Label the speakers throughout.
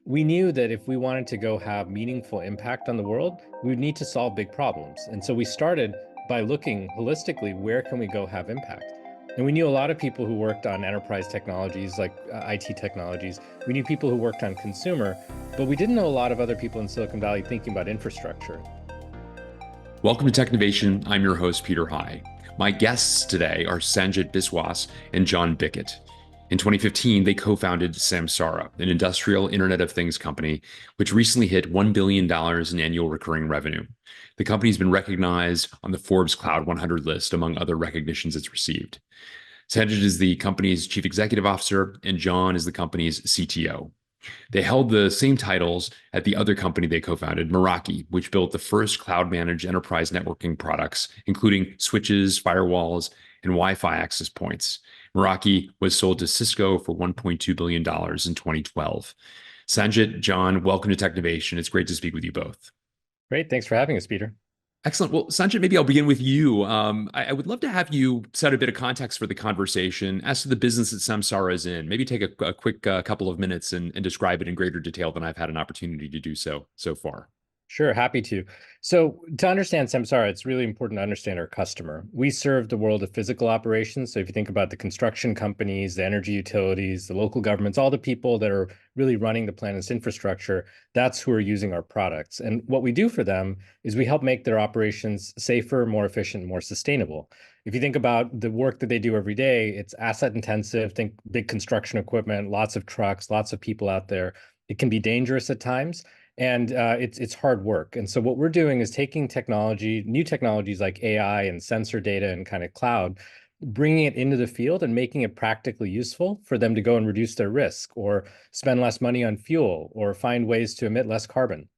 Speaker 1: We knew that if we wanted to go have meaningful impact on the world, we would need to solve big problems. And so we started by looking holistically, where can we go have impact? And we knew a lot of people who worked on enterprise technologies like IT technologies. We knew people who worked on consumer, but we didn't know a lot of other people in Silicon Valley thinking about infrastructure.
Speaker 2: Welcome to Technovation. I'm your host, Peter High. My guests today are Sanjit Biswas and John Bicket. In 2015, they co-founded Samsara, an industrial Internet of Things company, which recently hit $1 billion in annual recurring revenue. The company's been recognized on the Forbes Cloud 100 list, among other recognitions it's received. Sanjit is the company's chief executive officer, and John is the company's CTO. They held the same titles at the other company they co-founded, Meraki, which built the first cloud-managed enterprise networking products, including switches, firewalls, and Wi-Fi access points. Meraki was sold to Cisco for $1.2 billion in 2012. Sanjit, John, welcome to Technovation. It's great to speak with you both.
Speaker 1: Great. Thanks for having us, Peter.
Speaker 2: Excellent. Well, Sanjit, maybe I'll begin with you. I would love to have you set a bit of context for the conversation as to the business that Samsara is in. Maybe take a quick couple of minutes and describe it in greater detail than I've had an opportunity to do so far.
Speaker 1: Sure, happy to. So to understand Samsara, it's really important to understand our customer. We serve the world of physical operations. So if you think about the construction companies, the energy utilities, the local governments, all the people that are really running the planet's infrastructure, that's who are using our products. And what we do for them is we help make their operations safer, more efficient, more sustainable. If you think about the work that they do every day, it's asset intensive. Think big construction equipment, lots of trucks, lots of people out there. It can be dangerous at times, and it's hard work. And so what we're doing is taking technology, new technologies like AI and sensor data and kind of cloud, bringing it into the field and making it practically useful for them to go and reduce their risk or spend less money on fuel or find ways to emit less carbon.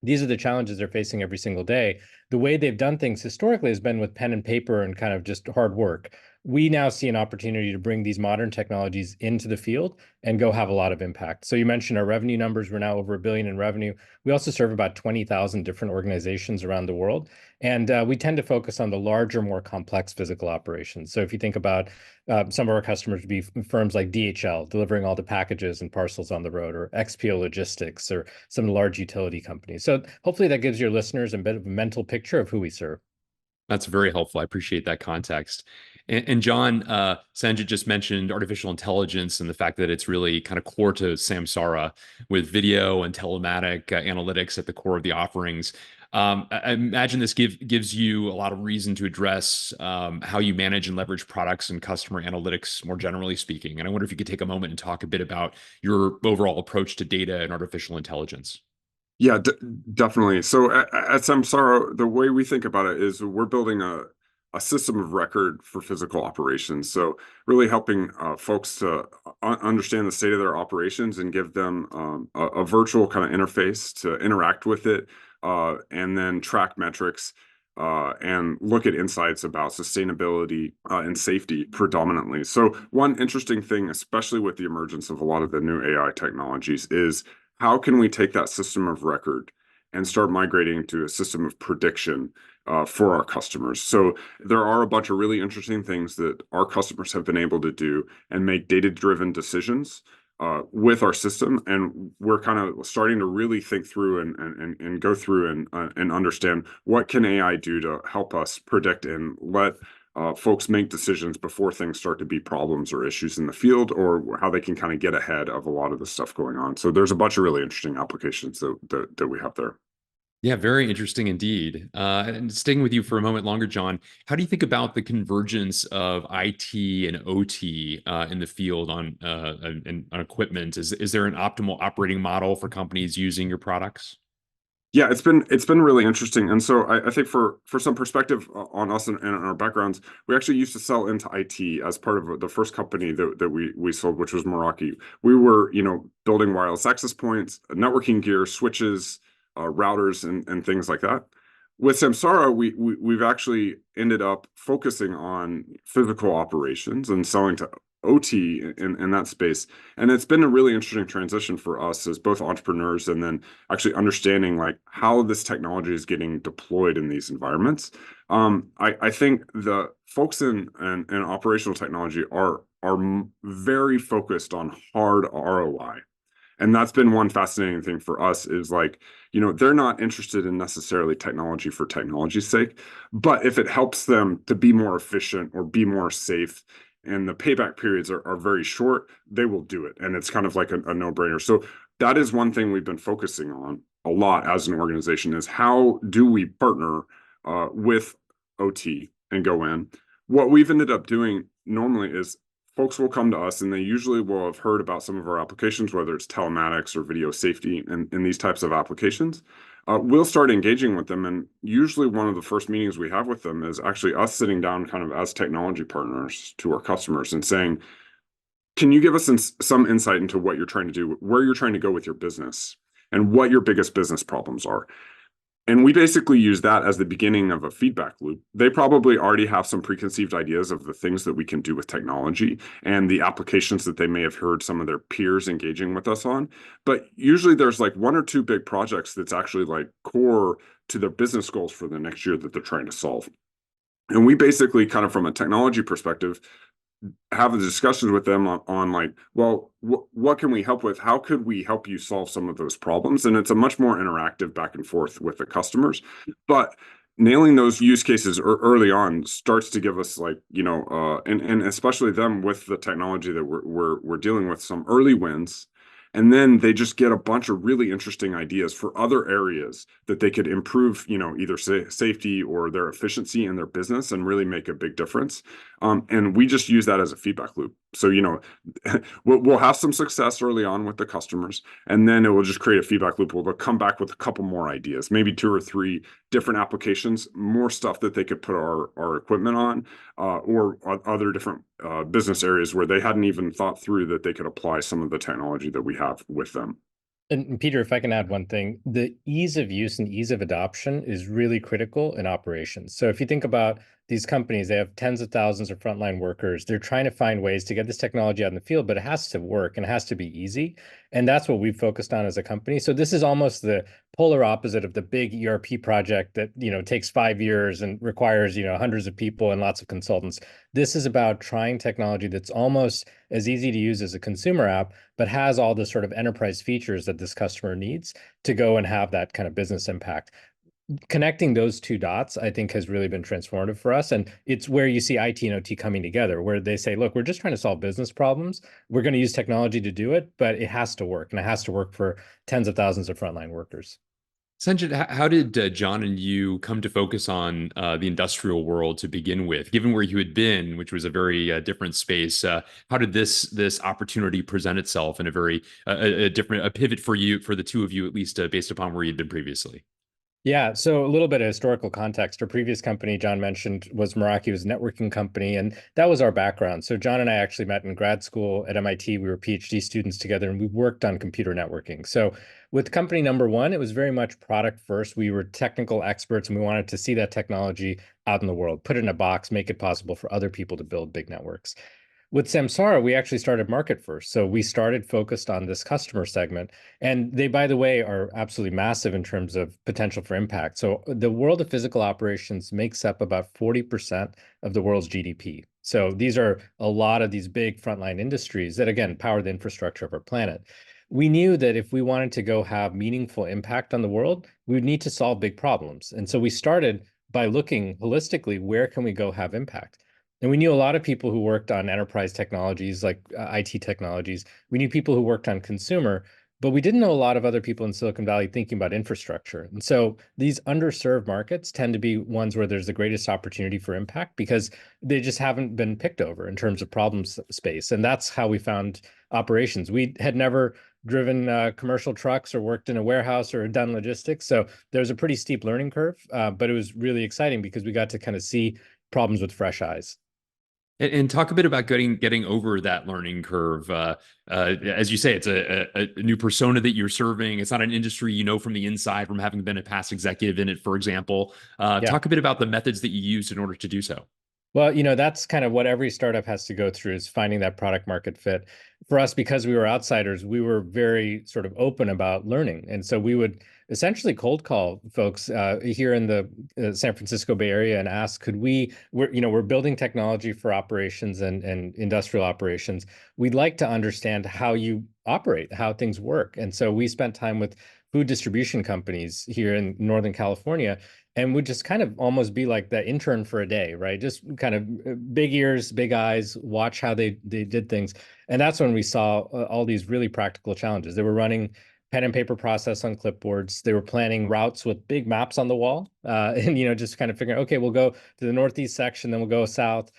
Speaker 1: These are the challenges they're facing every single day. The way they've done things historically has been with pen and paper and kind of just hard work. We now see an opportunity to bring these modern technologies into the field and go have a lot of impact. So you mentioned our revenue numbers. We're now over $1 billion in revenue. We also serve about 20,000 different organizations around the world. And we tend to focus on the larger, more complex physical operations. So if you think about some of our customers would be firms like DHL, delivering all the packages and parcels on the road, or XPO Logistics, or some large utility companies. So hopefully that gives your listeners a bit of a mental picture of who we serve.
Speaker 2: That's very helpful. I appreciate that context. And John, Sanjit just mentioned artificial intelligence and the fact that it's really kind of core to Samsara with video and telematic analytics at the core of the offerings. I imagine this gives you a lot of reason to address how you manage and leverage products and customer analytics more generally speaking. And I wonder if you could take a moment and talk a bit about your overall approach to data and artificial intelligence.
Speaker 3: Yeah, definitely. So at Samsara, the way we think about it is we're building a system of record for physical operations. So really helping folks to understand the state of their operations and give them a virtual kind of interface to interact with it, and then track metrics and look at insights about sustainability and safety predominantly. So one interesting thing, especially with the emergence of a lot of the new AI technologies, is how can we take that system of record and start migrating to a system of prediction for our customers? So there are a bunch of really interesting things that our customers have been able to do and make data-driven decisions with our system. And we're kind of starting to really think through and go through and understand what can AI do to help us predict and let folks make decisions before things start to be problems or issues in the field, or how they can kind of get ahead of a lot of the stuff going on. So there's a bunch of really interesting applications that we have there.
Speaker 2: Yeah, very interesting indeed. And staying with you for a moment longer, John, how do you think about the convergence of IT and OT in the field on equipment? Is there an optimal operating model for companies using your products?
Speaker 3: Yeah, it's been really interesting. And so I think for some perspective on us and our backgrounds, we actually used to sell into IT as part of the first company that we sold, which was Meraki. We were, building wireless access points, networking gear, switches, routers, and things like that. With Samsara, we've actually ended up focusing on physical operations and selling to OT in that space. And it's been a really interesting transition for us as both entrepreneurs and then actually understanding like how this technology is getting deployed in these environments. I think the folks in operational technology are very focused on hard ROI. And that's been one fascinating thing for us is like, they're not interested in necessarily technology for technology's sake, but if it helps them to be more efficient or be more safe, and the payback periods are very short, they will do it. And it's kind of like a no-brainer. So that is one thing we've been focusing on a lot as an organization is how do we partner with OT and go in. What we've ended up doing normally is folks will come to us and they usually will have heard about some of our applications, whether it's telematics or video safety and these types of applications. We'll start engaging with them. And usually one of the first meetings we have with them is actually us sitting down kind of as technology partners to our customers and saying, can you give us some insight into what you're trying to do, where you're trying to go with your business, and what your biggest business problems are? And we basically use that as the beginning of a feedback loop. They probably already have some preconceived ideas of the things that we can do with technology and the applications that they may have heard some of their peers engaging with us on. But usually there's like one or two big projects that's actually like core to their business goals for the next year that they're trying to solve. And we basically kind of from a technology perspective have the discussions with them on like, well, what can we help with? How could we help you solve some of those problems? And it's a much more interactive back and forth with the customers. But nailing those use cases early on starts to give us like, and especially them with the technology that we're dealing with, some early wins. And then they just get a bunch of really interesting ideas for other areas that they could improve, either safety or their efficiency in their business and really make a big difference. And we just use that as a feedback loop. So, we'll have some success early on with the customers, and then it will just create a feedback loop. We'll come back with a couple more ideas, maybe two or three different applications, more stuff that they could put our equipment on, or other different business areas where they hadn't even thought through that they could apply some of the technology that we have with them.
Speaker 1: And Peter, if I can add one thing, the ease of use and ease of adoption is really critical in operations. So if you think about these companies, they have tens of thousands of frontline workers. They're trying to find ways to get this technology out in the field, but it has to work and it has to be easy. And that's what we've focused on as a company. So this is almost the polar opposite of the big ERP project that, takes 5 years and requires, hundreds of people and lots of consultants. This is about trying technology that's almost as easy to use as a consumer app, but has all the sort of enterprise features that this customer needs to go and have that kind of business impact. Connecting those two dots, I think, has really been transformative for us. And it's where you see IT and OT coming together, where they say, look, we're just trying to solve business problems. We're going to use technology to do it, but it has to work. And it has to work for tens of thousands of frontline workers.
Speaker 2: Sanjit, how did John and you come to focus on the industrial world to begin with? Given where you had been, which was a very different space, how did this opportunity present itself in a very a pivot for you, for the two of you, at least based upon where you'd been previously?
Speaker 1: Yeah, so a little bit of historical context. Our previous company, John mentioned, was Meraki, was a networking company, and that was our background. So John and I actually met in grad school at MIT. We were PhD students together, and we worked on computer networking. So with company number one, it was very much product first. We were technical experts, and we wanted to see that technology out in the world, put it in a box, make it possible for other people to build big networks. With Samsara, we actually started market first. So we started focused on this customer segment. And they, by the way, are absolutely massive in terms of potential for impact. So the world of physical operations makes up about 40% of the world's GDP. So these are a lot of these big frontline industries that, again, power the infrastructure of our planet. We knew that if we wanted to go have meaningful impact on the world, we would need to solve big problems. And so we started by looking holistically, where can we go have impact? And we knew a lot of people who worked on enterprise technologies like IT technologies. We knew people who worked on consumer, but we didn't know a lot of other people in Silicon Valley thinking about infrastructure. And so these underserved markets tend to be ones where there's the greatest opportunity for impact because they just haven't been picked over in terms of problem space. And that's how we found operations. We had never driven commercial trucks or worked in a warehouse or done logistics. So there's a pretty steep learning curve, but it was really exciting because we got to kind of see problems with fresh eyes.
Speaker 2: And talk a bit about getting over that learning curve. As you say, it's a new persona that you're serving. It's not an industry you know from the inside from having been a past executive in it, for example.
Speaker 1: Yeah.
Speaker 2: Talk a bit about the methods that you used in order to do so.
Speaker 1: Well, that's kind of what every startup has to go through is finding that product market fit. for us, because we were outsiders, we were very sort of open about learning. And so we would essentially cold call folks here in the San Francisco Bay Area and ask, we're building technology for operations and industrial operations. We'd like to understand how you operate, how things work. And so we spent time with food distribution companies here in Northern California and would just kind of almost be like the intern for a day, right? Just kind of big ears, big eyes, watch how they did things. And that's when we saw all these really practical challenges. They were running pen and paper process on clipboards. They were planning routes with big maps on the wall, and just kind of figuring, okay, we'll go to the northeast section, then we'll go south.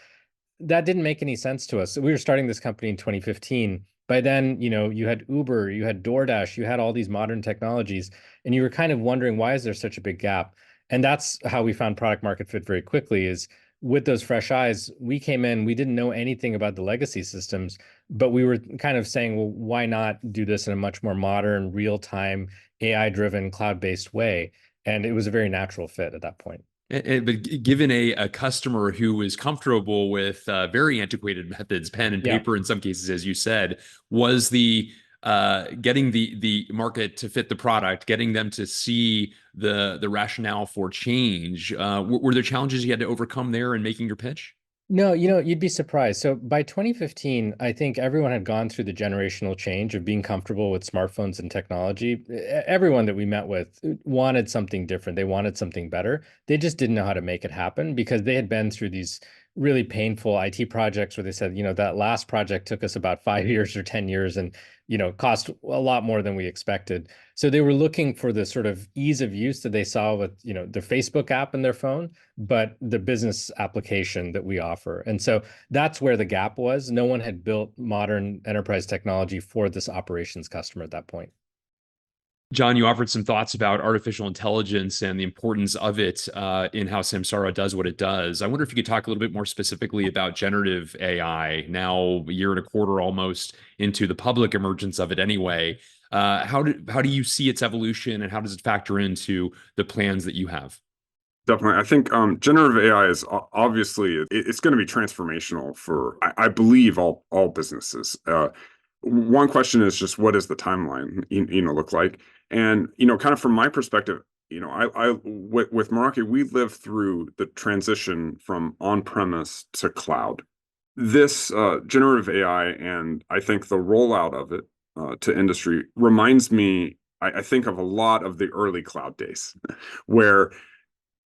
Speaker 1: That didn't make any sense to us. So we were starting this company in 2015. By then, you had Uber, you had DoorDash, you had all these modern technologies, and you were kind of wondering, why is there such a big gap? And that's how we found product market fit very quickly, is with those fresh eyes. We came in, we didn't know anything about the legacy systems, but we were kind of saying, well, why not do this in a much more modern, real-time, AI-driven, cloud-based way? And it was a very natural fit at that point.
Speaker 2: But given a customer who is comfortable with very antiquated methods, pen and paper in some cases, as you said, was the getting the market to fit the product, getting them to see the rationale for change. Were there challenges you had to overcome there in making your pitch?
Speaker 1: No, you'd be surprised. So by 2015, I think everyone had gone through the generational change of being comfortable with smartphones and technology. Everyone that we met with wanted something different. They wanted something better. They just didn't know how to make it happen because they had been through these really painful IT projects where they said, that last project took us about 5 years or 10 years and, cost a lot more than we expected. So they were looking for the sort of ease of use that they saw with, the Facebook app in their phone, but the business application that we offer. And so that's where the gap was. No one had built modern enterprise technology for this operations customer at that point.
Speaker 2: John, you offered some thoughts about artificial intelligence and the importance of it in how Samsara does what it does. I wonder if you could talk a little bit more specifically about generative AI, now a year and a quarter almost into the public emergence of it anyway. How do you see its evolution and how does it factor into the plans that you have?
Speaker 3: Definitely. I think generative AI is obviously it's going to be transformational for I believe all businesses. One question is just what does the timeline look like? And kind of from my perspective, with Meraki, we lived through the transition from on-premise to cloud. This generative AI and I think the rollout of it to industry reminds me, I think of a lot of the early cloud days, where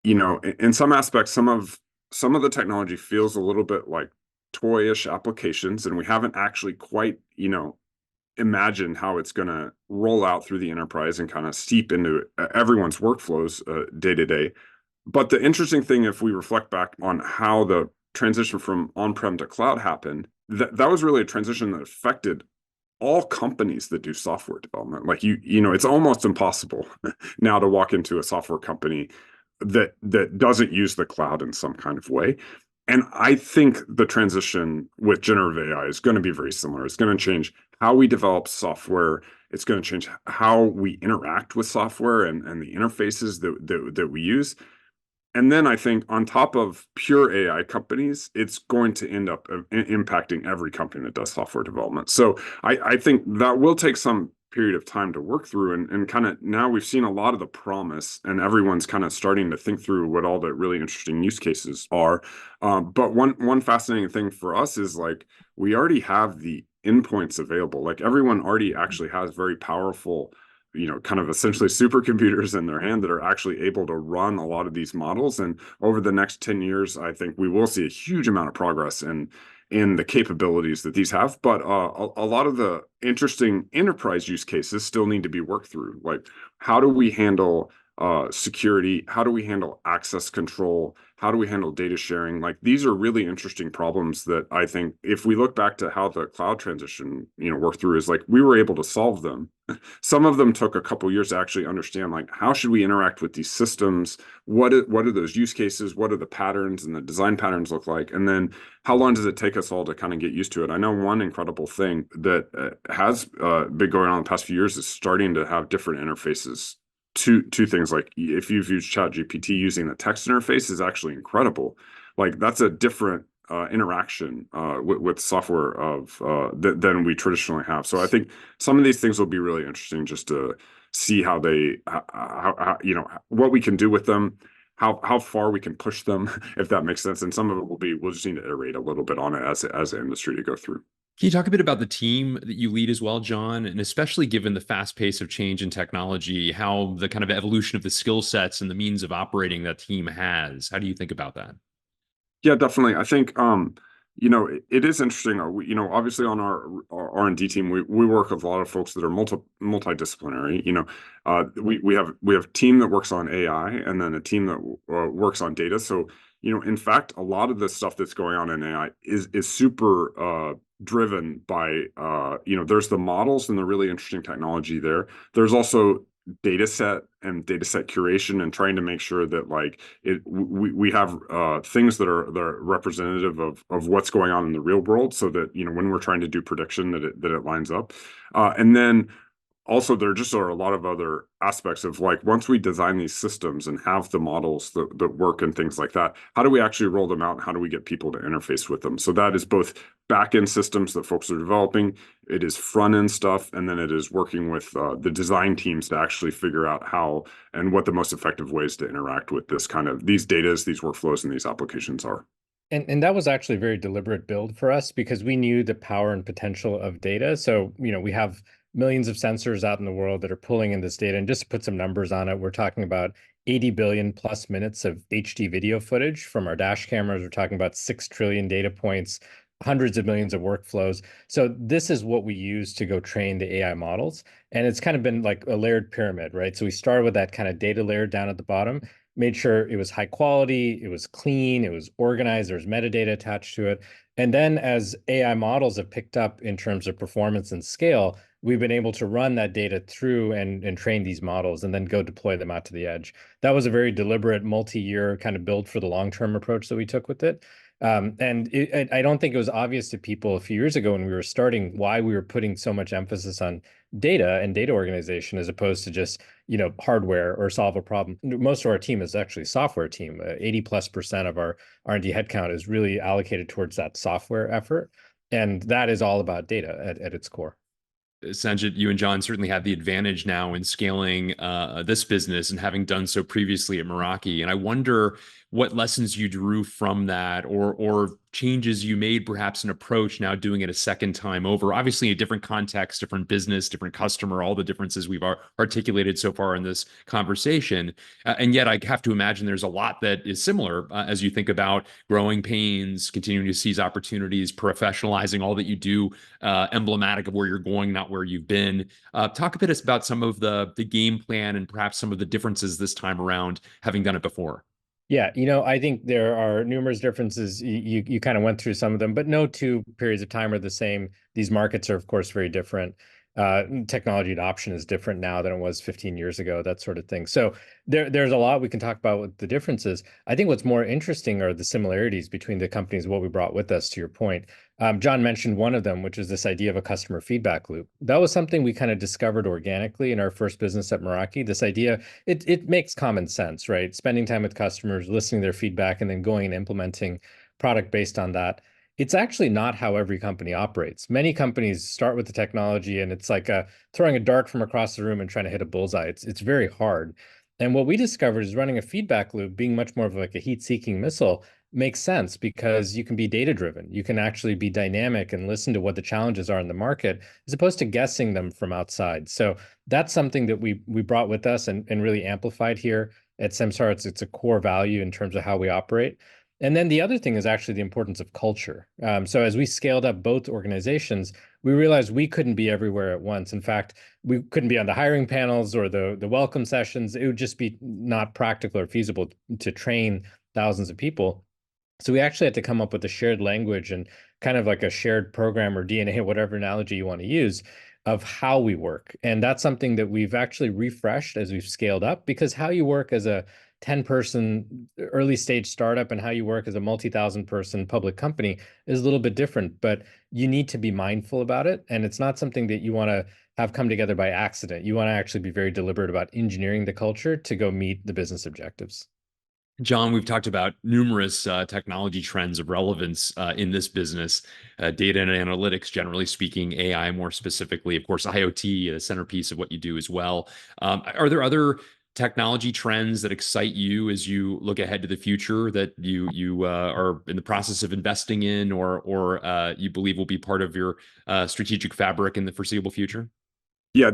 Speaker 3: in some aspects, some of the technology feels a little bit like toyish applications, and we haven't actually quite, imagined how it's going to roll out through the enterprise and kind of seep into everyone's workflows day to day. But the interesting thing, if we reflect back on how the transition from on-prem to cloud happened, that was really a transition that affected all companies that do software development. Like it's almost impossible now to walk into a software company that doesn't use the cloud in some kind of way. And I think the transition with generative AI is going to be very similar. It's going to change how we develop software. It's going to change how we interact with software and the interfaces that we use. And then I think on top of pure AI companies, it's going to end up impacting every company that does software development. So I think that will take some period of time to work through, and kind of now we've seen a lot of the promise and everyone's kind of starting to think through what all the really interesting use cases are. But one fascinating thing for us is like we already have the endpoints available. Like everyone already actually has very powerful kind of essentially supercomputers in their hand that are actually able to run a lot of these models. And over the next 10 years, I think we will see a huge amount of progress in the capabilities that these have. But a lot of the interesting enterprise use cases still need to be worked through. Like, how do we handle security? How do we handle access control? How do we handle data sharing? Like, these are really interesting problems that I think if we look back to how the cloud transition, worked through, is like we were able to solve them. Some of them took a couple years to actually understand, like, how should we interact with these systems? What are those use cases? What are the patterns and the design patterns look like? And then how long does it take us all to kind of get used to it? I know one incredible thing that has been going on the past few years is starting to have different interfaces to things. Like if you've used ChatGPT, using the text interface is actually incredible. Like that's a different interaction with software than we traditionally have. So I think some of these things will be really interesting just to see how what we can do with them, how far we can push them, if that makes sense. And some of it we'll just need to iterate a little bit on it as an industry to go through.
Speaker 2: Can you talk a bit about the team that you lead as well, John? And especially given the fast pace of change in technology, how the kind of evolution of the skill sets and the means of operating that team has. How do you think about that?
Speaker 3: Yeah, definitely. I think it is interesting. Obviously on our R&D team, we work with a lot of folks that are multidisciplinary. We have a team that works on AI, and then a team that works on data. So, in fact, a lot of the stuff that's going on in AI is super driven by there's the models and the really interesting technology there. There's also data set and data set curation and trying to make sure that we have things that are representative of what's going on in the real world, so that when we're trying to do prediction that it lines up. And then also there just are a lot of other aspects of once we design these systems and have the models that work and things like that, how do we actually roll them out and how do we get people to interface with them? So that is both back-end systems that folks are developing, it is front-end stuff, and then it is working with the design teams to actually figure out how and what the most effective ways to interact with these datas, these workflows, and these applications are.
Speaker 1: And that was actually a very deliberate build for us because we knew the power and potential of data. So, we have millions of sensors out in the world that are pulling in this data. And just to put some numbers on it, we're talking about 80 billion plus minutes of HD video footage from our dash cameras. We're talking about 6 trillion data points, hundreds of millions of workflows. So this is what we use to go train the AI models. And it's kind of been like a layered pyramid, right? So we started with that kind of data layer down at the bottom, made sure it was high quality, it was clean, it was organized, there was metadata attached to it. And then as AI models have picked up in terms of performance and scale, we've been able to run that data through and train these models and then go deploy them out to the edge. That was a very deliberate multi-year kind of build for the long-term approach that we took with it. I don't think it was obvious to people a few years ago when we were starting why we were putting so much emphasis on data and data organization as opposed to just hardware or solve a problem. Most of our team is actually a software team. 80+% of our R&D headcount is really allocated towards that software effort, and that is all about data at its core.
Speaker 2: Sanjit, you and John certainly have the advantage now in scaling this business and having done so previously at Meraki. And I wonder what lessons you drew from that, or changes you made perhaps in approach now doing it a second time over. Obviously, a different context, different business, different customer, all the differences we've articulated so far in this conversation. And yet I have to imagine there's a lot that is similar as you think about growing pains, continuing to seize opportunities, professionalizing all that you do, emblematic of where you're going, not where you've been. Talk a bit about some of the game plan and perhaps some of the differences this time around, having done it before.
Speaker 1: Yeah, I think there are numerous differences. You kind of went through some of them, but no two periods of time are the same. These markets are, of course, very different. Technology adoption is different now than it was 15 years ago, that sort of thing. So there's a lot we can talk about with the differences. I think what's more interesting are the similarities between the companies, what we brought with us, to your point. John mentioned one of them, which is this idea of a customer feedback loop. That was something we kind of discovered organically in our first business at Meraki. This idea, it makes common sense, right? Spending time with customers, listening to their feedback, and then going and implementing product based on that. It's actually not how every company operates. Many companies start with the technology and it's like throwing a dart from across the room and trying to hit a bullseye. It's very hard. And what we discovered is running a feedback loop, being much more of like a heat-seeking missile, makes sense because you can be data-driven. You can actually be dynamic and listen to what the challenges are in the market, as opposed to guessing them from outside. So that's something that we brought with us and really amplified here at Samsara. It's a core value in terms of how we operate. And then the other thing is actually the importance of culture. So as we scaled up both organizations, we realized we couldn't be everywhere at once. In fact, we couldn't be on the hiring panels or the welcome sessions. It would just be not practical or feasible to train thousands of people. So we actually had to come up with a shared language and kind of like a shared program or DNA, whatever analogy you want to use, of how we work. And that's something that we've actually refreshed as we've scaled up, because how you work as a 10-person early stage startup and how you work as a multi-thousand person public company is a little bit different, but you need to be mindful about it. And it's not something that you want to have come together by accident. You want to actually be very deliberate about engineering the culture to go meet the business objectives.
Speaker 2: John, we've talked about numerous technology trends of relevance in this business, data and analytics, generally speaking, AI more specifically, of course, IoT, a centerpiece of what you do as well. Are there other technology trends that excite you as you look ahead to the future that you are in the process of investing in, or you believe will be part of your strategic fabric in the foreseeable future?
Speaker 3: Yeah,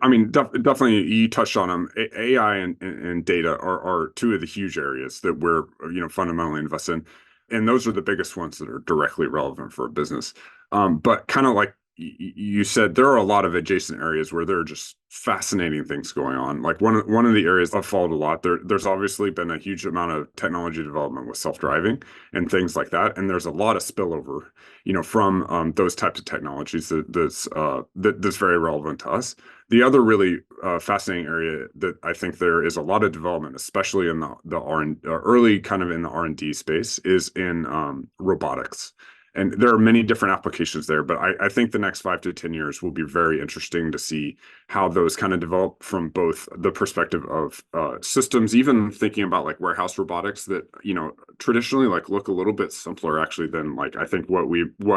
Speaker 3: I mean, definitely you touched on them. AI and data are two of the huge areas that we're, fundamentally invested in. And those are the biggest ones that are directly relevant for a business. But kind of like you said, there are a lot of adjacent areas where there are just fascinating things going on. Like one of the areas I've followed a lot, there's obviously been a huge amount of technology development with self-driving and things like that. And there's a lot of spillover, from those types of technologies that's very relevant to us. The other really fascinating area that I think there is a lot of development, especially in the early kind of in the R&D space, is in robotics. And there are many different applications there, but I think the next 5 to 10 years will be very interesting to see how those kind of develop from both the perspective of systems, even thinking about like warehouse robotics that, traditionally like look a little bit simpler actually than like I think what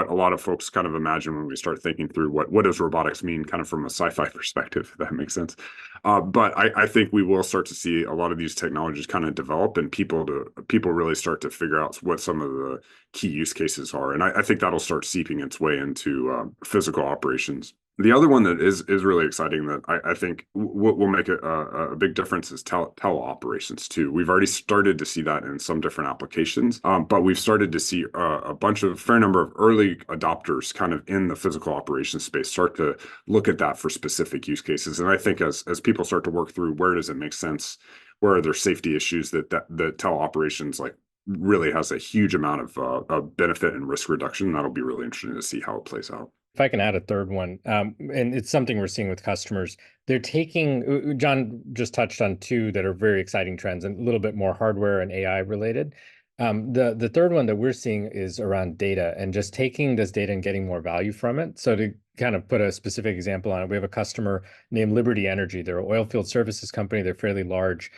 Speaker 3: a lot of folks kind of imagine when we start thinking through what does robotics mean kind of from a sci-fi perspective, if that makes sense. But I think we will start to see a lot of these technologies kind of develop and people really start to figure out what some of the key use cases are. And I think that'll start seeping its way into physical operations. The other one that is really exciting that I think will make a big difference is teleoperations too. We've already started to see that in some different applications, but we've started to see fair number of early adopters kind of in the physical operations space start to look at that for specific use cases. And I think as people start to work through where does it make sense, where are there safety issues that teleoperations like really has a huge amount of benefit and risk reduction. That'll be really interesting to see how it plays out.
Speaker 1: If I can add a third one, and it's something we're seeing with customers, they're taking, John just touched on two that are very exciting trends and a little bit more hardware and AI related. The third one that we're seeing is around data and just taking this data and getting more value from it. So to kind of put a specific example on it, we have a customer named Liberty Energy. They're an oil field services company. They're fairly large.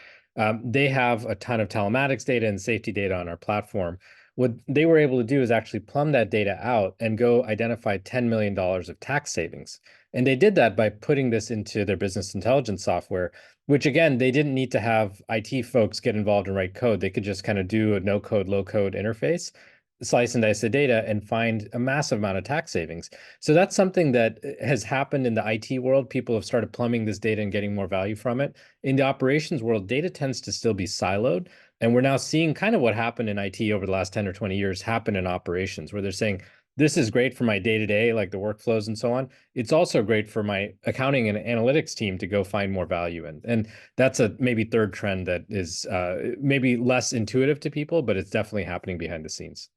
Speaker 1: They have a ton of telematics data and safety data on our platform. What they were able to do is actually plumb that data out and go identify $10 million of tax savings. And they did that by putting this into their business intelligence software, which again, they didn't need to have IT folks get involved and write code. They could just kind of do a no code, low code interface, slice and dice the data and find a massive amount of tax savings. So that's something that has happened in the IT world. People have started plumbing this data and getting more value from it. In the operations world, data tends to still be siloed. And we're now seeing kind of what happened in IT over the last 10 or 20 years happen in operations, where they're saying, this is great for my day-to-day, like the workflows and so on. It's also great for my accounting and analytics team to go find more value in. And that's a maybe third trend that is maybe less intuitive to people, but it's definitely happening behind the scenes.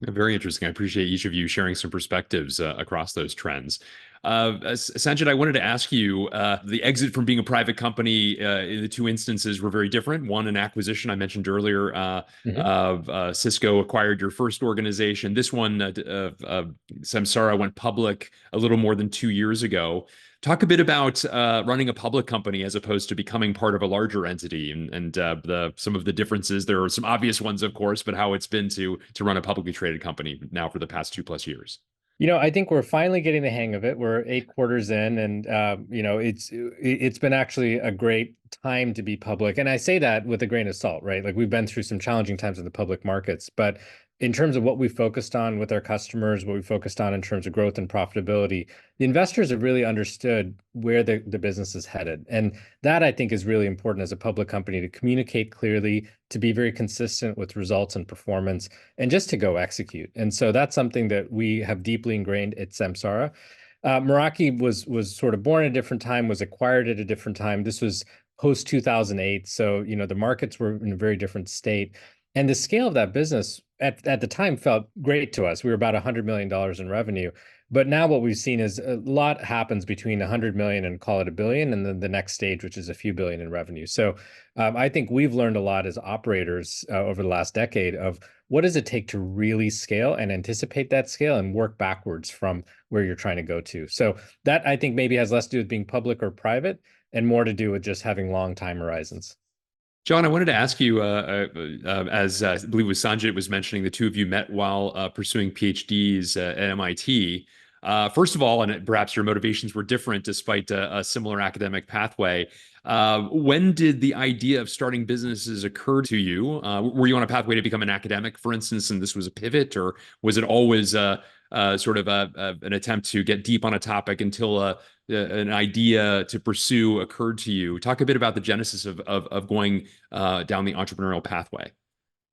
Speaker 2: Very interesting. I appreciate each of you sharing some perspectives across those trends. Sanjit, I wanted to ask you, the exit from being a private company in the two instances were very different. One, an acquisition I mentioned earlier of Cisco acquired your first organization. This one, Samsara, went public a little more than 2 years ago. Talk a bit about running a public company as opposed to becoming part of a larger entity and some of the differences. There are some obvious ones, of course, but how it's been to run a publicly traded company now for the past 2+ years.
Speaker 1: I think we're finally getting the hang of it. We're 8 quarters in, and it's been actually a great time to be public. And I say that with a grain of salt, right? Like we've been through some challenging times in the public markets, but in terms of what we focused on with our customers, what we focused on in terms of growth and profitability, the investors have really understood where the business is headed. And that I think is really important as a public company to communicate clearly, to be very consistent with results and performance, and just to go execute. And so that's something that we have deeply ingrained at Samsara. Meraki was sort of born at a different time, was acquired at a different time. This was post 2008. So, the markets were in a very different state. And the scale of that business at the time felt great to us. We were about $100 million in revenue. But now what we've seen is a lot happens between 100 million and call it a billion, and then the next stage, which is a few billion in revenue. So I think we've learned a lot as operators over the last decade of what does it take to really scale and anticipate that scale and work backwards from where you're trying to go to. So that I think maybe has less to do with being public or private and more to do with just having long time horizons.
Speaker 2: John, I wanted to ask you, as I believe was Sanjit was mentioning, the two of you met while pursuing PhDs at MIT. First of all, and perhaps your motivations were different despite a similar academic pathway. When did the idea of starting businesses occur to you? Were you on a pathway to become an academic, for instance, and this was a pivot, or was it always sort of an attempt to get deep on a topic until an idea to pursue occurred to you? Talk a bit about the genesis of going down the entrepreneurial pathway.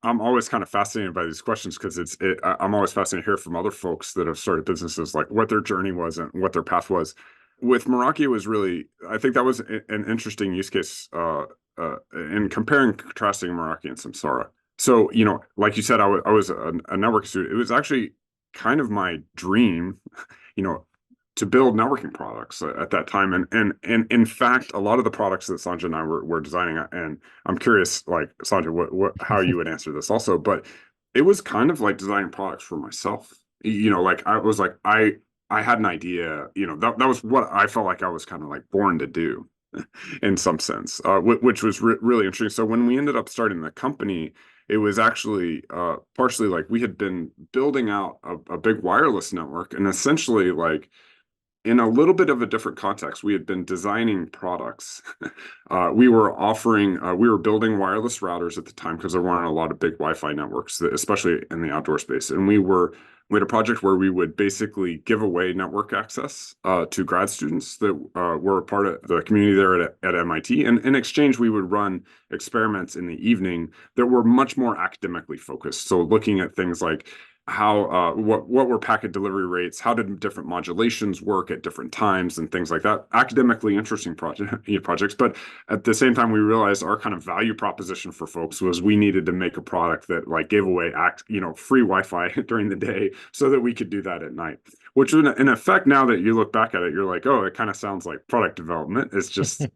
Speaker 3: I'm always kind of fascinated by these questions because I'm always fascinated to hear from other folks that have started businesses, like what their journey was and what their path was. With Meraki, it was really, I think that was an interesting use case in comparing and contrasting Meraki and Samsara. So, like you said, I was a network student. It was actually kind of my dream, you know, to build networking products at that time. And in fact, a lot of the products that Sanjay and I were designing, and I'm curious, like Sanjay, how you would answer this also, but it was kind of like designing products for myself. Like I was like, I had an idea, that was what I felt like I was kind of like born to do in some sense, which was really interesting. So when we ended up starting the company, it was actually partially like we had been building out a big wireless network, and essentially like in a little bit of a different context, we had been designing products. We were building wireless routers at the time because there weren't a lot of big Wi-Fi networks, especially in the outdoor space. And we had a project where we would basically give away network access to grad students that were a part of the community there at MIT. And in exchange, we would run experiments in the evening that were much more academically focused. So looking at things like what were packet delivery rates, how did different modulations work at different times, and things like that. Academically interesting projects, but at the same time, we realized our kind of value proposition for folks was we needed to make a product that like gave away free Wi-Fi during the day so that we could do that at night. Which in effect, now that you look back at it, you're like, oh, it kind of sounds like product development. It's just a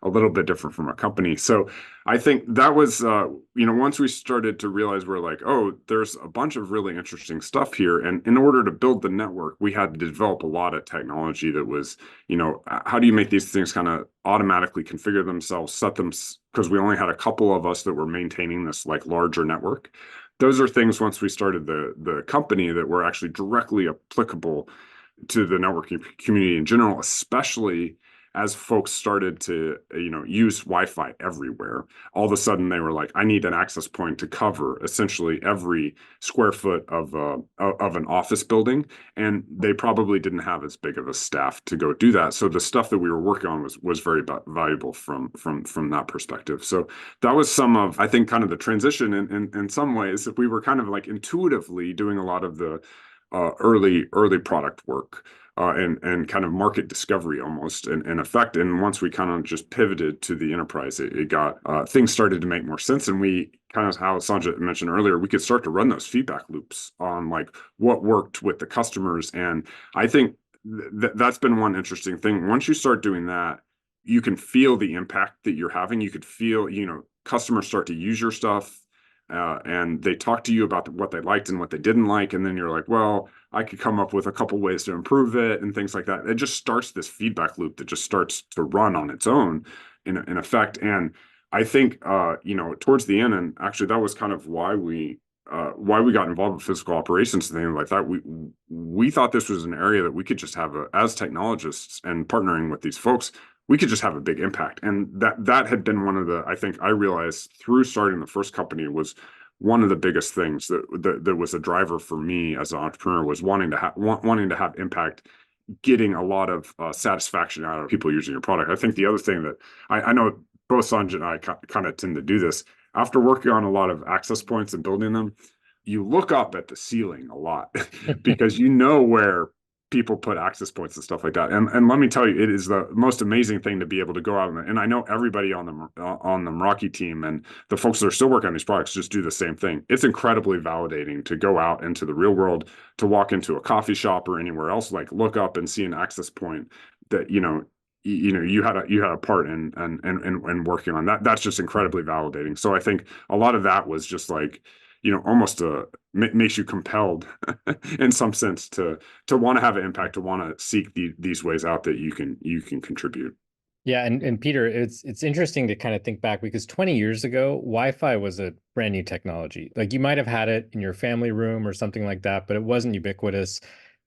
Speaker 3: little bit different from a company. So I think that was, once we started to realize we're like, oh, there's a bunch of really interesting stuff here. And in order to build the network, we had to develop a lot of technology that was, how do you make these things kind of automatically configure themselves, set them, because we only had a couple of us that were maintaining this like larger network. Those are things once we started the company that were actually directly applicable to the networking community in general, especially as folks started to use Wi-Fi everywhere. All of a sudden they were like, I need an access point to cover essentially every square foot of an office building, and they probably didn't have as big of a staff to go do that. So the stuff that we were working on was very valuable from that perspective. So that was some of, I think, kind of the transition in some ways. We were kind of like intuitively doing a lot of the early product work and kind of market discovery almost in effect. And once we kind of just pivoted to the enterprise, it got things started to make more sense. And we kind of, how Sanjay mentioned earlier, we could start to run those feedback loops on like what worked with the customers. And I think that's been one interesting thing. Once you start doing that, you can feel the impact that you're having. You could feel, customers start to use your stuff. And they talk to you about what they liked and what they didn't like. And then you're like, well, I could come up with a couple ways to improve it and things like that. It just starts this feedback loop that just starts to run on its own in effect. And I think, towards the end, and actually that was kind of why we got involved with physical operations and things like that. We thought this was an area that we could just have as technologists and partnering with these folks, we could just have a big impact. And that had been one of the, I think I realized through starting the first company, was one of the biggest things that was a driver for me as an entrepreneur, was wanting to have impact, getting a lot of satisfaction out of people using your product. I think the other thing that I know both Sanjay and I kind of tend to do this after working on a lot of access points and building them. You look up at the ceiling a lot because where people put access points and stuff like that. And let me tell you, it is the most amazing thing to be able to go out and I know everybody on the Meraki team and the folks that are still working on these products just do the same thing. It's incredibly validating to go out into the real world, to walk into a coffee shop or anywhere else, like look up and see an access point that you had a part in working on that. That's just incredibly validating. So I think a lot of that was just like, almost makes you compelled in some sense to want to have an impact, to want to seek these ways out that you can contribute.
Speaker 1: Yeah, and Peter, it's interesting to kind of think back because 20 years ago, Wi-Fi was a brand new technology. Like you might have had it in your family room or something like that, but it wasn't ubiquitous.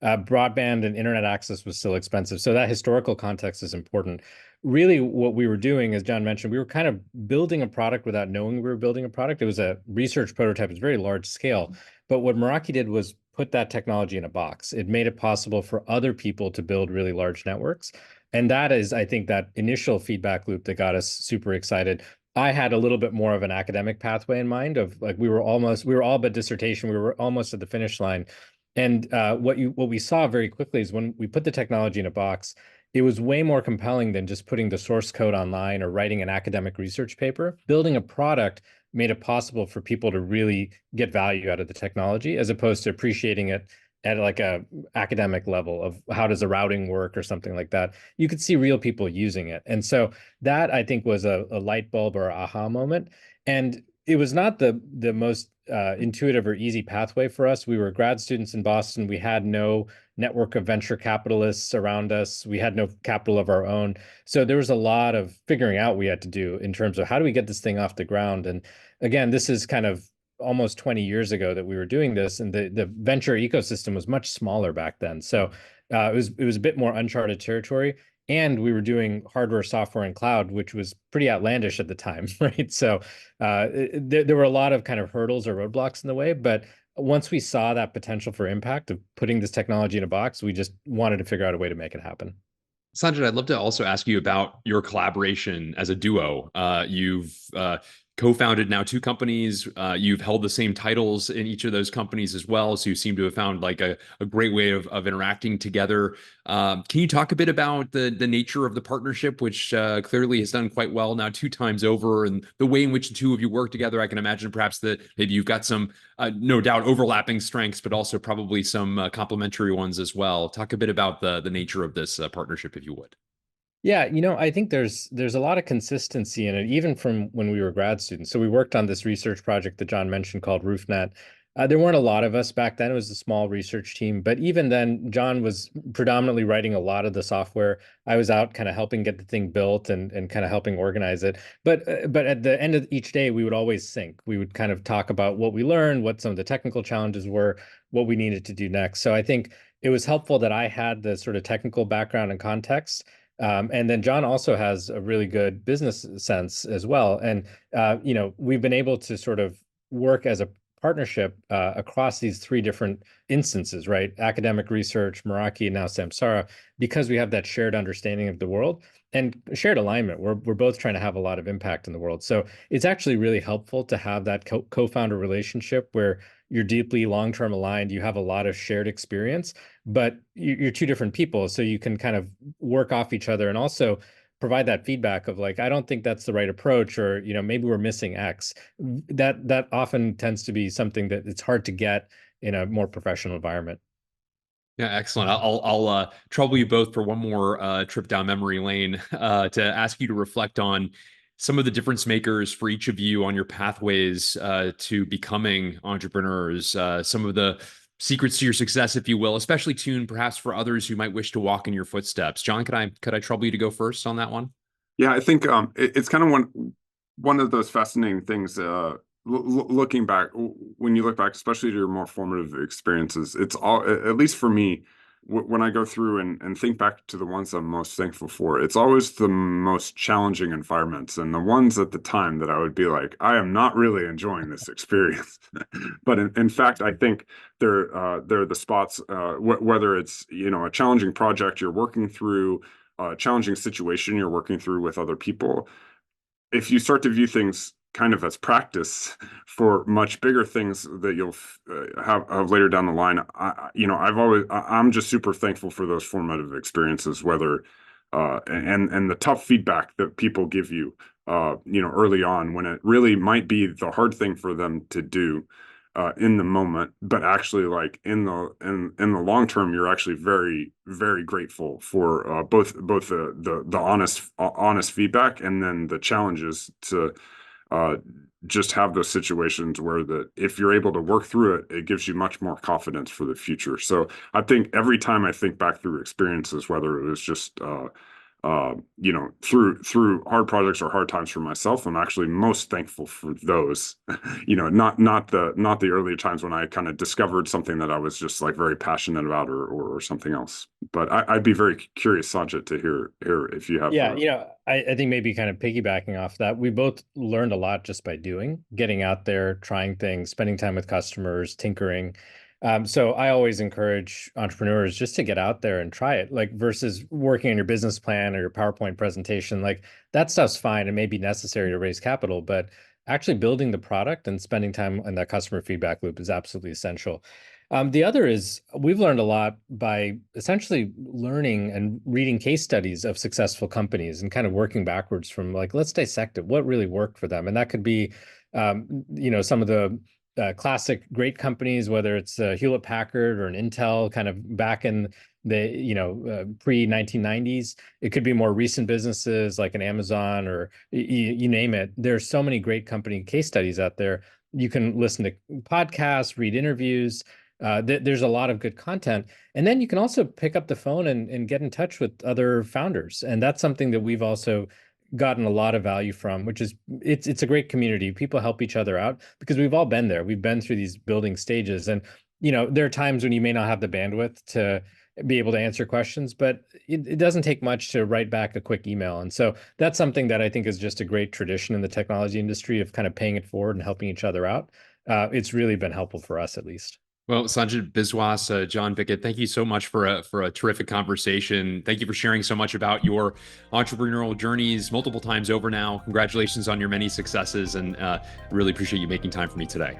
Speaker 1: Broadband and internet access was still expensive. So that historical context is important. Really, what we were doing, as John mentioned, we were kind of building a product without knowing we were building a product. It was a research prototype. It was very large scale. But what Meraki did was put that technology in a box. It made it possible for other people to build really large networks. And that is, I think, that initial feedback loop that got us super excited. I had a little bit more of an academic pathway in mind of like we were all but dissertation, we were almost at the finish line. And what we saw very quickly is when we put the technology in a box, it was way more compelling than just putting the source code online or writing an academic research paper. Building a product made it possible for people to really get value out of the technology as opposed to appreciating it at like a academic level of how does the routing work or something like that. You could see real people using it. And so that I think was a light bulb or aha moment. And it was not the most intuitive or easy pathway for us. We were grad students in Boston. We had no network of venture capitalists around us. We had no capital of our own. So there was a lot of figuring out we had to do in terms of how do we get this thing off the ground. And again, this is kind of almost 20 years ago that we were doing this, and the venture ecosystem was much smaller back then. So it was a bit more uncharted territory. And we were doing hardware, software, and cloud, which was pretty outlandish at the time, right? So there were a lot of kind of hurdles or roadblocks in the way. But once we saw that potential for impact of putting this technology in a box, we just wanted to figure out a way to make it happen.
Speaker 2: Sanjit, I'd love to also ask you about your collaboration as a duo. You've co-founded now two companies. You've held the same titles in each of those companies as well. So you seem to have found like a great way of interacting together. Can you talk a bit about the nature of the partnership, which clearly has done quite well now 2 times over, and the way in which the two of you work together? I can imagine perhaps that maybe you've got some, no doubt, overlapping strengths, but also probably some complementary ones as well. Talk a bit about the nature of this partnership, if you would.
Speaker 1: Yeah, I think there's a lot of consistency in it, even from when we were grad students. So we worked on this research project that John mentioned called RoofNet. There weren't a lot of us back then. It was a small research team, but even then, John was predominantly writing a lot of the software. I was out kind of helping get the thing built and kind of helping organize it. But at the end of each day, we would always sync. We would kind of talk about what we learned, what some of the technical challenges were, what we needed to do next. So I think it was helpful that I had the sort of technical background and context. And then John also has a really good business sense as well. And, we've been able to sort of work as a partnership across these three different instances, right? Academic research, Meraki, and now Samsara, because we have that shared understanding of the world and shared alignment. We're both trying to have a lot of impact in the world. So it's actually really helpful to have that co-founder relationship where you're deeply long-term aligned, you have a lot of shared experience, but you're two different people. So you can kind of work off each other and also provide that feedback of like, I don't think that's the right approach, or, maybe we're missing X. That often tends to be something that it's hard to get in a more professional environment.
Speaker 2: Yeah, excellent. I'll trouble you both for one more trip down memory lane to ask you to reflect on some of the difference makers for each of you on your pathways to becoming entrepreneurs. Some of the secrets to your success, if you will, especially tuned perhaps for others who might wish to walk in your footsteps. John, could I trouble you to go first on that one?
Speaker 3: Yeah, I think it's kind of one of those fascinating things. Looking back, when you look back, especially to your more formative experiences, it's all, at least for me, when I go through and think back to the ones I'm most thankful for, it's always the most challenging environments and the ones at the time that I would be like, I am not really enjoying this experience. But in fact, I think they're the spots, whether it's, a challenging project you're working through, a challenging situation you're working through with other people. If you start to view things kind of as practice for much bigger things that you'll have later down the line, I'm just super thankful for those formative experiences, whether and the tough feedback that people give you, early on, when it really might be the hard thing for them to do in the moment, but actually, like in the long term, you're actually very, very grateful for both the honest feedback, and then the challenges to just have those situations where if you're able to work through it, it gives you much more confidence for the future. So I think every time I think back through experiences, whether it was just through hard projects or hard times for myself. I'm actually most thankful for those, not the earlier times when I kind of discovered something that I was just like very passionate about or something else. But I'd be very curious, Sanjit, to hear if you have.
Speaker 1: Yeah, I think maybe kind of piggybacking off that, we both learned a lot just by doing, getting out there, trying things, spending time with customers, tinkering. So I always encourage entrepreneurs just to get out there and try it, like versus working on your business plan or your PowerPoint presentation. Like that stuff's fine and may be necessary to raise capital, but actually building the product and spending time in that customer feedback loop is absolutely essential. The other is we've learned a lot by essentially learning and reading case studies of successful companies and kind of working backwards from like, let's dissect it. What really worked for them? And that could be, some of the classic great companies, whether it's Hewlett Packard or an Intel, kind of back in the pre 1990s. It could be more recent businesses like an Amazon or you name it. There's so many great company case studies out there. You can listen to podcasts, read interviews. There's a lot of good content. And then you can also pick up the phone and get in touch with other founders. And that's something that we've also gotten a lot of value from, which is it's a great community. People help each other out because we've all been there. We've been through these building stages. And, there are times when you may not have the bandwidth to be able to answer questions, but it doesn't take much to write back a quick email. And so that's something that I think is just a great tradition in the technology industry of kind of paying it forward and helping each other out. It's really been helpful for us, at least.
Speaker 2: Well, Sanjit Biswas, John Bicket, thank you so much for a terrific conversation. Thank you for sharing so much about your entrepreneurial journeys multiple times over now. Congratulations on your many successes, and really appreciate you making time for me today.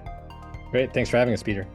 Speaker 1: Great. Thanks for having us, Peter.